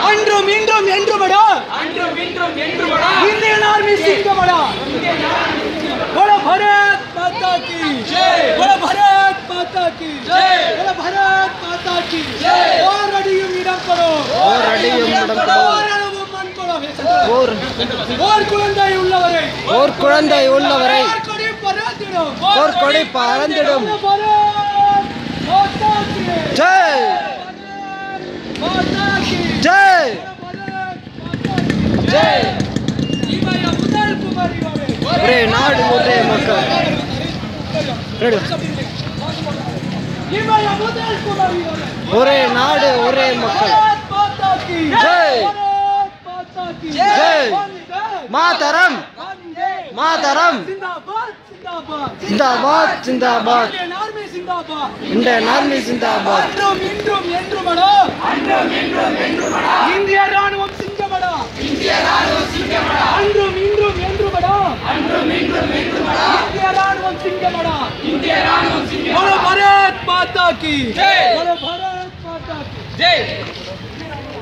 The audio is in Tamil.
அன்றும் இன்றும் என்றுமடா இந்தியன் ஆர்மி சிங்கமடா. बोलो भारत माता की जय, बोलो भारत माता की जय, बोलो भारत माता की जय. और अडियुम इडम करो, और अडियुम इडम करो, और अलवुम मण्पडो, और कुळंदै उल्लवரை, और कुळंदै उल्लवரை, और कोडी परंदिडुम, और कोडी परंदिडुम. भारत माता की जय, माता की जय, जय. இவய முதல் குமாரி வரை ஒரே நாடு ஒரே மக்கள். இவய முதல் குமாரி வரை ஒரே நாடு ஒரே மக்கள். மாதா கி ஜெய், மாதா கி ஜெய். மாதரம் மாதரம். जिंदाबाद जिंदाबाद जिंदाबाद जिंदाबाद. इंडियन आर्मी जिंदाबाद, इंडियन आर्मी जिंदाबाद. அன்றும் இன்றும் என்றுமடா, அன்றும் இன்றும் என்றுமடா இந்திய ராணுவம் சிங்கமடா, இந்திய ராணுவம் சிங்கமடா. அன்றும் இன்றும் என்றுமடா, அன்றும் இன்றும் என்றுமடா இந்திய ராணுவம் சிங்கமடா, இந்திய ராணுவம் சிங்கமடா. बोलो भारत माता की जय, बोलो भारत माता की जय.